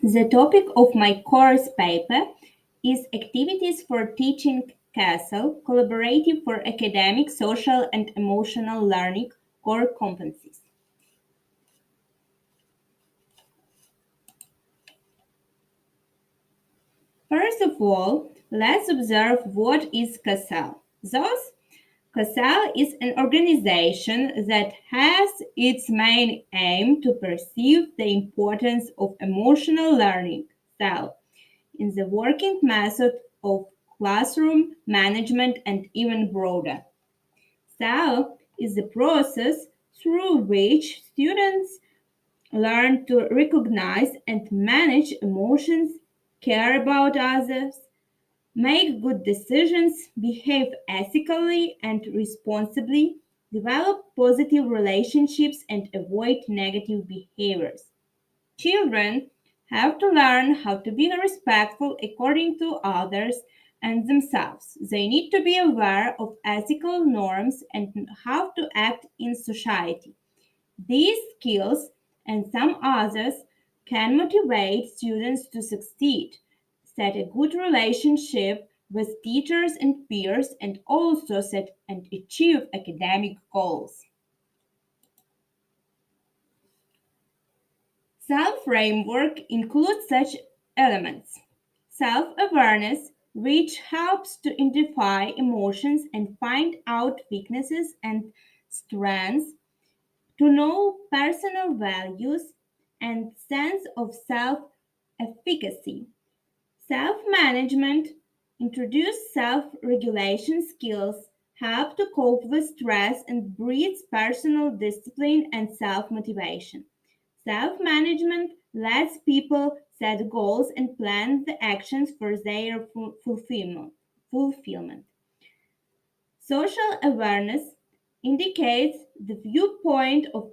The topic of my course paper is Activities for Teaching CASEL, Collaborative for Academic, Social and Emotional Learning Core Competencies. First of all, let's observe what is CASEL. Thus, CASEL is an organization that has its main aim to perceive the importance of emotional learning (SEL) in the working method of classroom management and even broader. SEL is the process through which students learn to recognize and manage emotions, care about others, make good decisions, behave ethically and responsibly, develop positive relationships, and avoid negative behaviors. Children have to learn how to be respectful according to others and themselves. They need to be aware of ethical norms and how to act in society. These skills and some others can motivate students to succeed, set a good relationship with teachers and peers, and also set and achieve academic goals. Self framework includes such elements: self awareness, which helps to identify emotions and find out weaknesses and strengths, to know personal values and sense of self efficacy. Self management introduce self regulation skills, help to cope with stress, and breeds personal discipline and self motivation. Self management lets people set goals and plan the actions for their fulfillment. Social awareness indicates the viewpoint of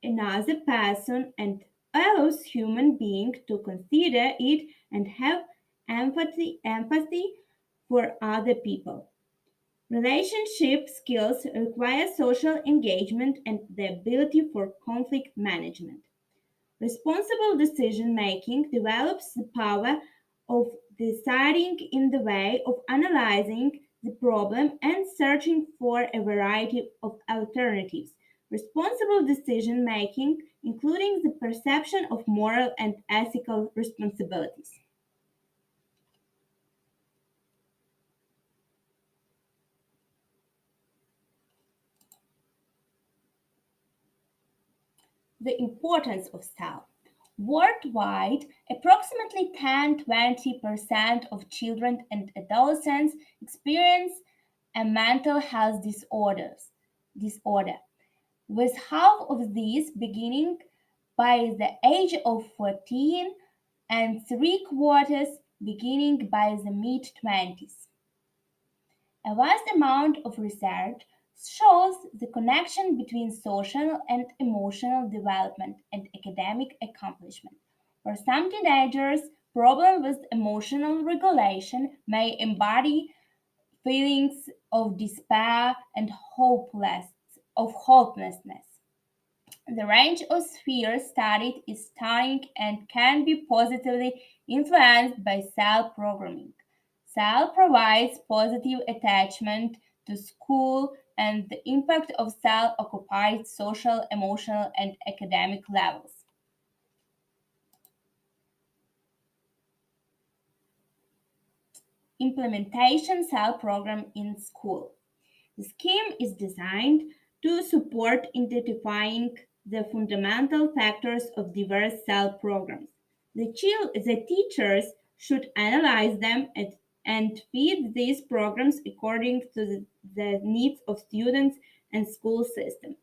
another person and allows human beings to consider it and have empathy for other people. Relationship skills require social engagement and the ability for conflict management. Responsible decision making develops the power of deciding in the way of analyzing the problem and searching for a variety of alternatives. Responsible decision making, including the perception of moral and ethical responsibilities. The importance of self. Worldwide, approximately 10-20% of children and adolescents experience a mental health disorder, with half of these beginning by the age of 14 and three quarters beginning by the mid 20s. A vast amount of research shows the connection between social and emotional development and academic accomplishment. For some teenagers, problems with emotional regulation may embody feelings of despair and hopelessness. The range of spheres studied is stunning and can be positively influenced by cell programming. Cell provides positive attachment to school, and the impact of cell occupies social, emotional, and academic levels. Implementation cell program in school. The scheme is designed to support identifying the fundamental factors of diverse cell programs. The teachers should analyze them and feed these programs according to the needs of students and school system.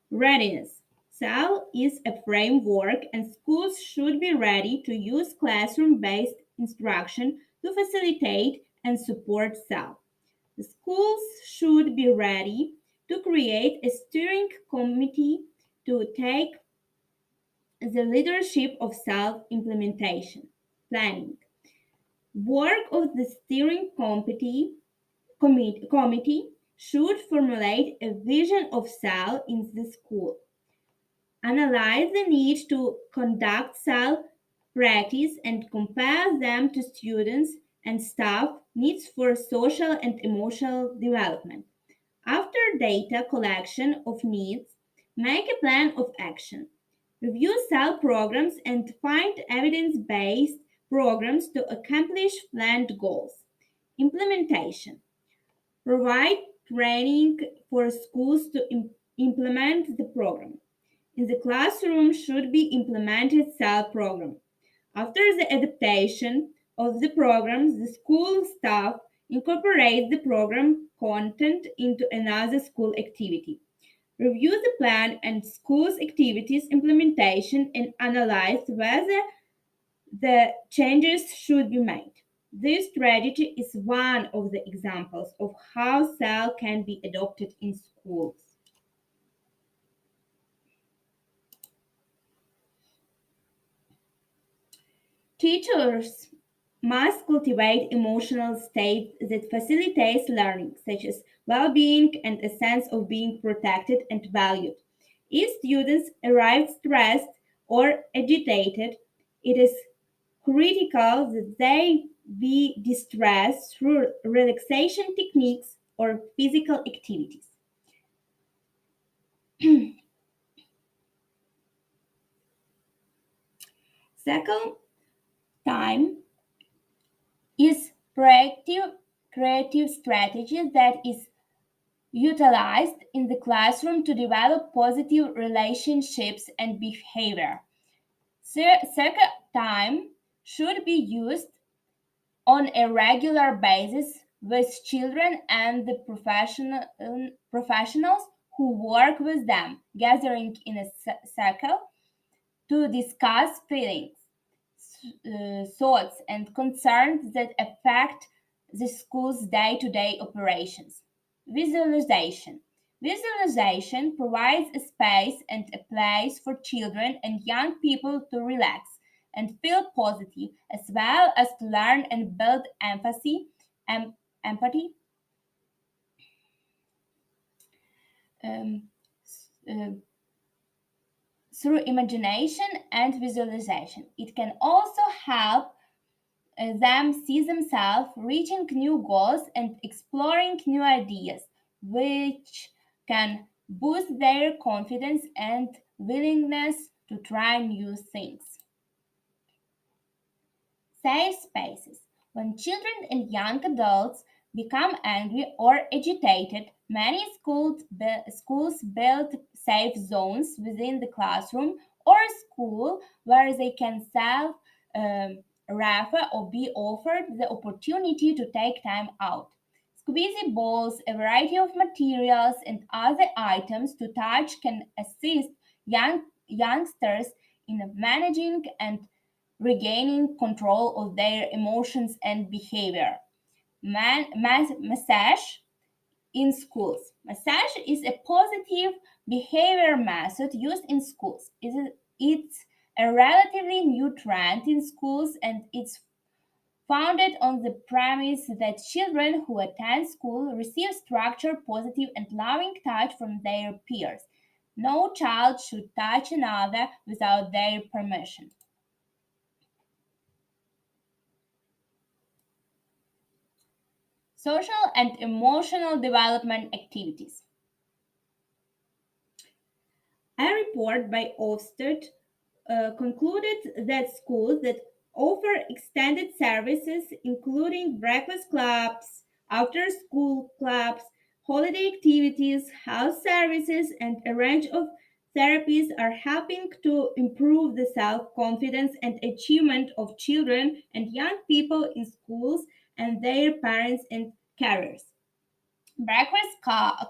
Readiness. CEL is a framework, and schools should be ready to use classroom based instruction to facilitate and support CEL. The schools should be ready to create a steering committee to take the leadership of self implementation planning. Work of the steering committee should formulate a vision of CEL in the school, analyze the need to conduct CEL practice, and compare them to students and staff needs for social and emotional development. After data collection of needs, make a plan of action. Review CEL programs and find evidence based programs to accomplish planned goals. Implementation. Provide training for schools to implement the program. In the classroom should be implemented CEL program. After the adaptation of the programs, the school staff incorporate the program content into another school activity. Review the plan and school's activities implementation and analyze whether the changes should be made. This strategy is one of the examples of how CEL can be adopted in schools. Teachers must cultivate emotional states that facilitates learning, such as well-being and a sense of being protected and valued. If students arrive stressed or agitated, it is critical that they be distressed through relaxation techniques or physical activities. Second time is proactive creative strategy that is utilized in the classroom to develop positive relationships and behavior. Second time should be used on a regular basis with children and the professionals who work with them, gathering in a circle to discuss feelings, thoughts, and concerns that affect the school's day to day operations. Visualization. Visualization provides a space and a place for children and young people to relax and feel positive, as well as to learn and build empathy, um, uh, through imagination and visualization. It can also help them see themselves reaching new goals and exploring new ideas, which can boost their confidence and willingness to try new things. Safe spaces. When children and young adults become angry or agitated, many schools build safe zones within the classroom or school where they can self refer or be offered the opportunity to take time out. Squeezy balls, a variety of materials, and other items to touch can assist youngsters in managing and regaining control of their emotions and behavior. Massage in schools. Massage is a positive behavior method used in schools. It's a relatively new trend in schools and it's founded on the premise that children who attend school receive structured, positive, and loving touch from their peers. No child should touch another without their permission. Social and emotional development activities. A report by Ofsted concluded that schools that offer extended services, including breakfast clubs, after school clubs, holiday activities, health services, and a range of therapies, are helping to improve the self confidence and achievement of children and young people in schools and their parents and carers. Breakfast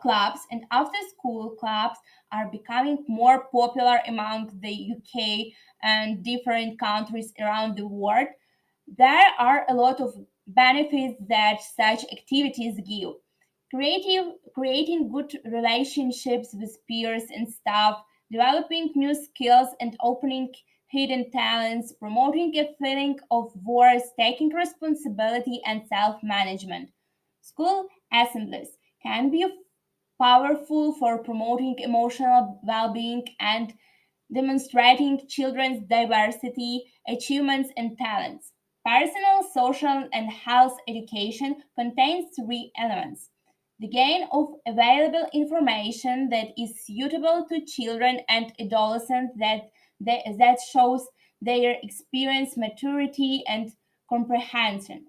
clubs and after school clubs are becoming more popular among the UK and different countries around the world. There are a lot of benefits that such activities give. Creating good relationships with peers and staff, developing new skills and opening hidden talents, promoting a feeling of worth, taking responsibility and self management. School assemblies can be powerful for promoting emotional well being and demonstrating children's diversity, achievements, and talents. Personal, social, and health education contains three elements: the gain of available information that is suitable to children and adolescents that shows their experience, maturity, and comprehension;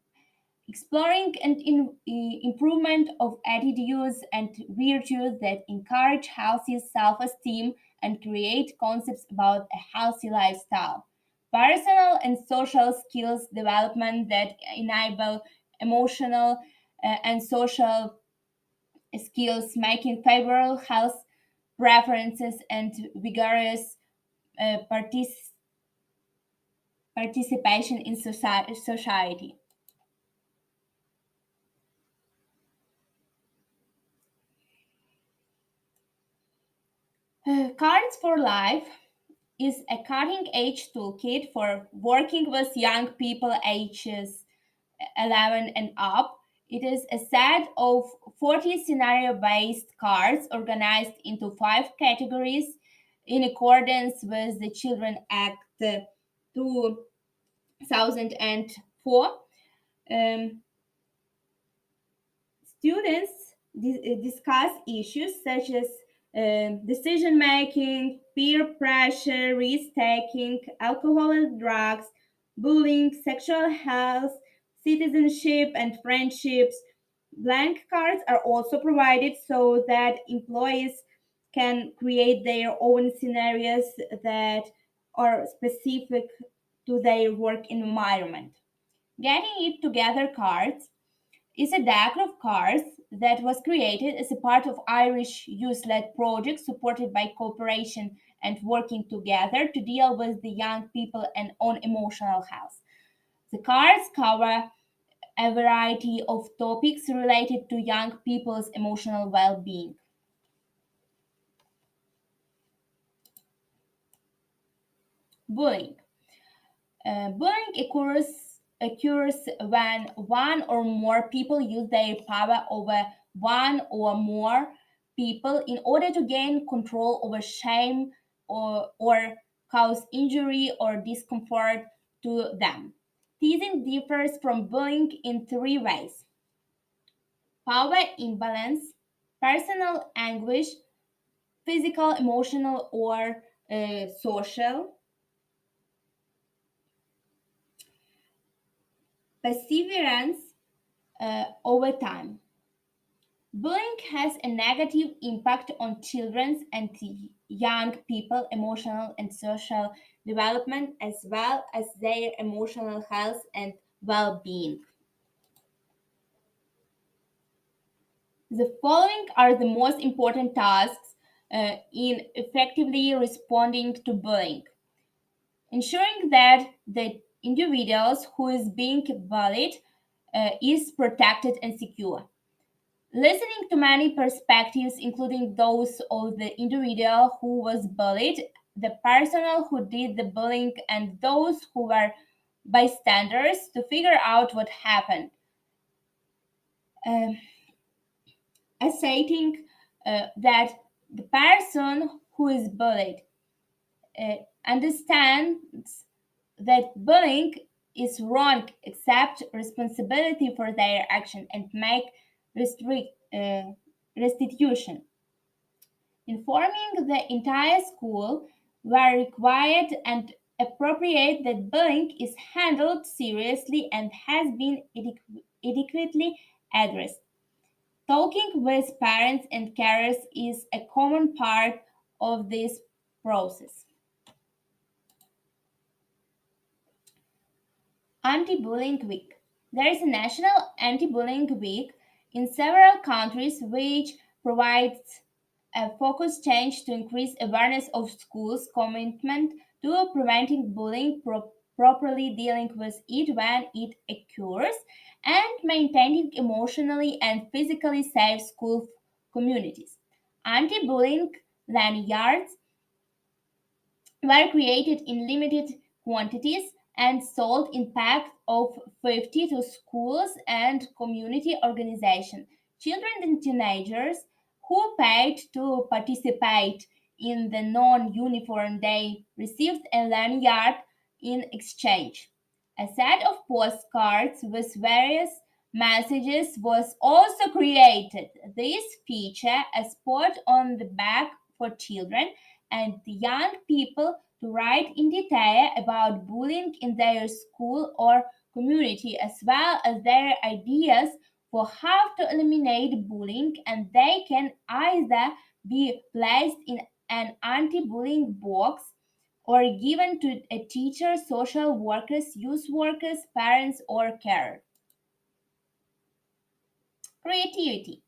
exploring and improvement of attitudes and virtues that encourage healthy self-esteem and create concepts about a healthy lifestyle; personal and social skills development that enable emotional and social skills, making favorable health preferences and vigorous participation in society. Cards for Life is a cutting edge toolkit for working with young people ages 11 and up. It is a set of 40 scenario based cards organized into five categories in accordance with the Children Act 2004. Um, Students discuss issues such as decision making, peer pressure, risk taking, alcohol and drugs, bullying, sexual health, citizenship, and friendships. Blank cards are also provided so that employees can create their own scenarios that are specific to their work environment. Getting it together cards is a deck of cards that was created as a part of Irish youth-led project supported by cooperation and working together to deal with the young people and on emotional health. The cards cover a variety of topics related to young people's emotional well-being. Bullying. Bullying occurs when one or more people use their power over one or more people in order to gain control over shame or cause injury or discomfort to them. Teasing differs from bullying in three ways: power imbalance, personal anguish, physical, emotional, or social, perseverance over time. Bullying has a negative impact on children's and young people emotional and social development as well as their emotional health and well-being. The following are the most important tasks in effectively responding to bullying: ensuring that the individuals who is being bullied is protected and secure; listening to many perspectives, including those of the individual who was bullied, the person who did the bullying, and those who were bystanders to figure out what happened. Um, Asserting that the person who is bullied uh, understands that bullying is wrong, accept responsibility for their action, and make restitution. Informing the entire school where required and appropriate that bullying is handled seriously and has been adequately addressed. Talking with parents and carers is a common part of this process. Anti-Bullying Week. There is a National Anti-Bullying Week in several countries which provides a focused change to increase awareness of schools' commitment to preventing bullying, properly dealing with it when it occurs, and maintaining emotionally and physically safe school communities. Anti-bullying lanyards were created in limited quantities and sold in packs of 50 to schools and community organizations. Children and teenagers who paid to participate in the non-uniform they received a lanyard in exchange. A set of postcards with various messages was also created. This featured a spot on the back for children and young people to write in detail about bullying in their school or community, as well as their ideas for how to eliminate bullying, and they can either be placed in an anti-bullying box or given to a teacher, social workers, youth workers, parents, or carers. Creativity.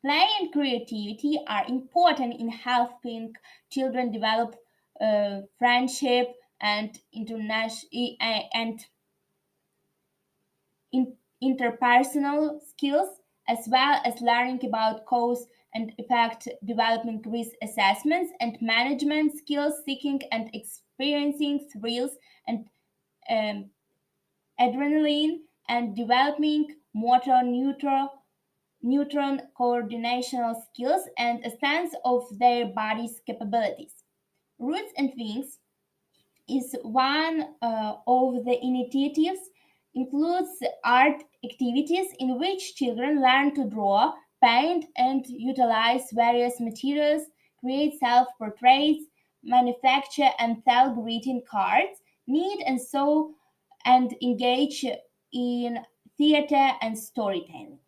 Play and creativity are important in helping children develop friendship and international and interpersonal skills, as well as learning about cause and effect, developing risk assessments and management skills, seeking and experiencing thrills and um, adrenaline, and developing motor neutron coordinational skills and a sense of their body's capabilities. Roots and Wings is one of the initiatives, includes art activities in which children learn to draw, paint, and utilize various materials, create self-portraits, manufacture and sell greeting cards, knit and sew, and engage in theater and storytelling.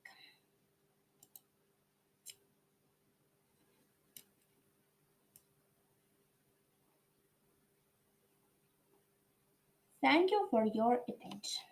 Thank you for your attention.